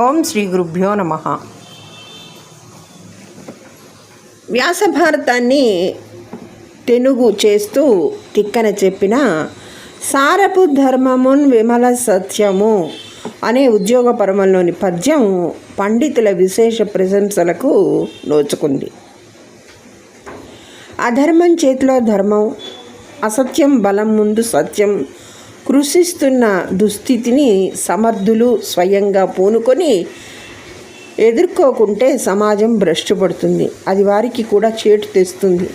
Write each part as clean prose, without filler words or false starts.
ఓం శ్రీ గురుభ్యో నమః. వ్యాస భారతాన్ని తెనుగు చేస్తూ తిక్కన చెప్పిన సారపు ధర్మమున్ విమల సత్యము అనే ఉద్యోగ పరమంలోని పద్యం పండితుల విశేష ప్రశంసలకు నోచుకుంది. అధర్మం చేతిలో ధర్మం, అసత్యం బలం ముందు సత్యం కృషిస్తున్న దుస్థితిని సమర్థులు స్వయంగా పూనుకొని ఎదుర్కోకుంటే సమాజం భ్రష్టుపడుతుంది, అది వారికి కూడా చేటు తెస్తుంది.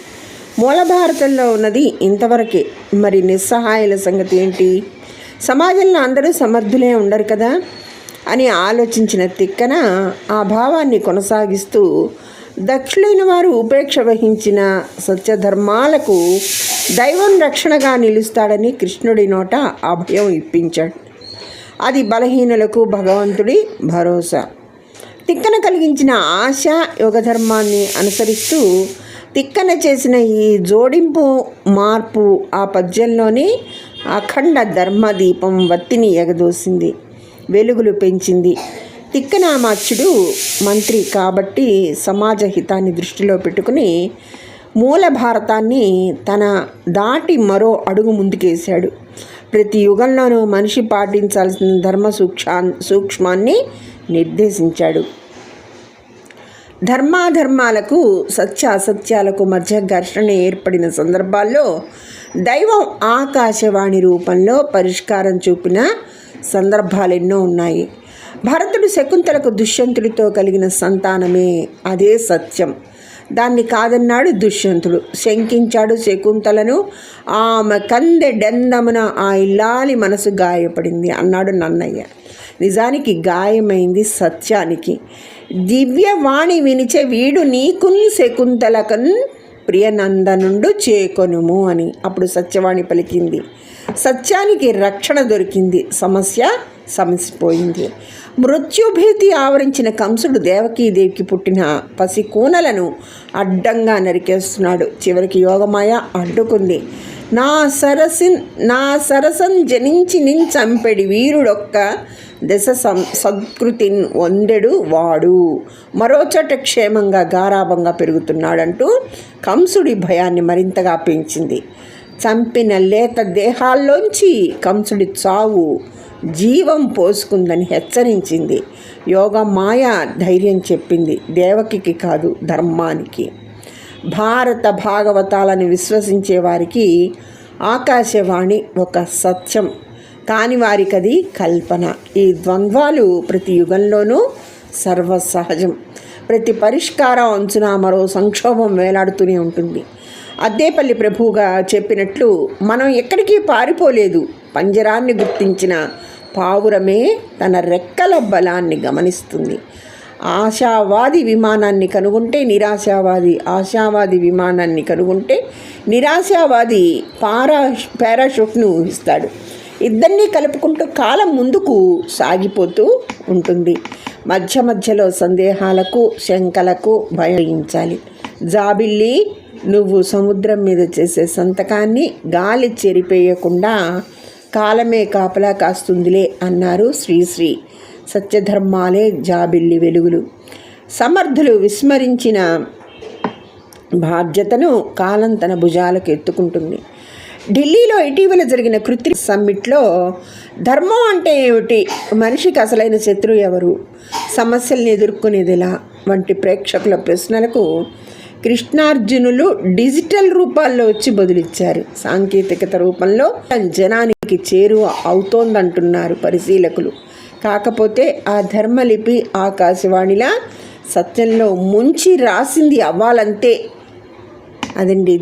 మూల భారతంలో ఉన్నది ఇంతవరకే. మరి నిస్సహాయుల సంగతి ఏంటి? సమాజంలో అందరూ సమర్థులే ఉండరు కదా అని ఆలోచించిన తిక్కన ఆ భావాన్ని కొనసాగిస్తూ దక్షులైన వారు ఉపేక్ష వహించిన సత్యధర్మాలకు దైవం రక్షణగా నిలుస్తాడని కృష్ణుడి నోట అభయం ఇప్పించాడు. అది బలహీనులకు భగవంతుడి భరోసా. తిక్కన కలిగించిన ఆశ యుగధర్మాన్ని అనుసరిస్తూ తిక్కన చేసిన ఈ జోడింపు మార్పు ఆ పద్యంలోని అఖండ ధర్మదీపం వత్తిని ఎగదోసింది, వెలుగులు పెంచింది. తిక్కనామాచ్యుడు మంత్రి కాబట్టి సమాజ హితాన్ని దృష్టిలో పెట్టుకుని మూల భారతాన్ని తన దాటి మరో అడుగు ముందుకేశాడు. ప్రతి యుగంలోనూ మనిషి పాటించాల్సిన ధర్మ సూక్ష్మాన్ని నిర్దేశించాడు. ధర్మాధర్మాలకు సత్య అసత్యాలకు మధ్య ఘర్షణ ఏర్పడిన సందర్భాల్లో దైవం ఆకాశవాణి రూపంలో పరిష్కారం చూపిన సందర్భాలెన్నో ఉన్నాయి. భరతుడు శకుంతలకు దుష్యంతుడితో కలిగిన సంతానమే, అదే సత్యం. దాన్ని కాదన్నాడు దుష్యంతుడు. శంకించాడు శకుంతలను. ఆమె కందెడెందమున ఆ ఇల్లాలి మనసు గాయపడింది అన్నాడు నన్నయ్య. నిజానికి గాయమైంది సత్యానికి. దివ్యవాణి వినిచే వీడు నీకున్ శకుంతలకన్ ప్రియనందనుండు చేకొనుము అని అప్పుడు సత్యవాణి పలికింది. సత్యానికి రక్షణ దొరికింది, సమస్య సమసిపోయింది. మృత్యుభీతి ఆవరించిన కంసుడు దేవకీదేవికి పుట్టిన పసి కూనలను అడ్డంగా నరికేస్తున్నాడు. చివరికి యోగమాయ అడ్డుకుంది. నా సరసం జనించి నించంపెడి వీరుడొక్క దశ సత్కృతిన్ వందెడు వాడు మరోచోట క్షేమంగా గారాభంగా పెరుగుతున్నాడంటూ కంసుడి భయాన్ని మరింతగా పెంచింది. చంపిన లేత దేహాల్లోంచి కంసుడి చావు జీవం పోసుకుందని హెచ్చరించింది. యోగమాయ ధైర్యం చెప్పింది, దేవకికి కాదు ధర్మానికి. భారత భాగవతాలను విశ్వసించే వారికి ఆకాశవాణి ఒక సత్యం, కాని వారికది కల్పన. ఈ ద్వంద్వాలు ప్రతి యుగంలోనూ సర్వసహజం. ప్రతి పరిష్కారం అంచున మరో సంక్షోభం వేలాడుతూనే ఉంటుంది. అద్దేపల్లి ప్రభువుగా చెప్పినట్లు మనం ఎక్కడికి పారిపోలేదు. పంజరాన్ని గుర్తించిన పావురమే తన రెక్కల బలాన్ని గమనిస్తుంది. ఆశావాది విమానాన్ని కనుగొంటే నిరాశావాది, ఆశావాది విమానాన్ని కనుగొంటే నిరాశావాది పారాషూట్ను ఊహిస్తాడు. ఇద్దరినీ కలుపుకుంటూ కాలం ముందుకు సాగిపోతూ ఉంటుంది. మధ్య మధ్యలో సందేహాలకు శంకలకు భయించాలి. జాబిల్లి, నువ్వు సముద్రం మీద చేసే సంతకాన్ని గాలి చెరిపేయకుండా కాలమే కాపలా కాస్తుందిలే అన్నారు శ్రీశ్రీ. సత్యధర్మాలే జాబిల్లి వెలుగులు. సమర్థులు విస్మరించిన బాధ్యతను కాలం తన భుజాలకు ఎత్తుకుంటుంది. ఢిల్లీలో ఇటీవల జరిగిన కృత్రిమ సమ్మిట్లో ధర్మం అంటే ఏమిటి, మనిషికి అసలైన శత్రువు ఎవరు, సమస్యల్ని ఎదుర్కొనేది ఎలా వంటి ప్రేక్షకుల ప్రశ్నలకు కృష్ణార్జునులు డిజిటల్ రూపాల్లో వచ్చి బదులిచ్చారు. సాంకేతికత రూపంలో జనానికి చేరువ అవుతోందంటున్నారు పరిశీలకులు. కాకపోతే ఆ ధర్మలిపి ఆకాశవాణిలా సత్యంలో ముంచి రాసింది అవ్వాలంతే. అదండి.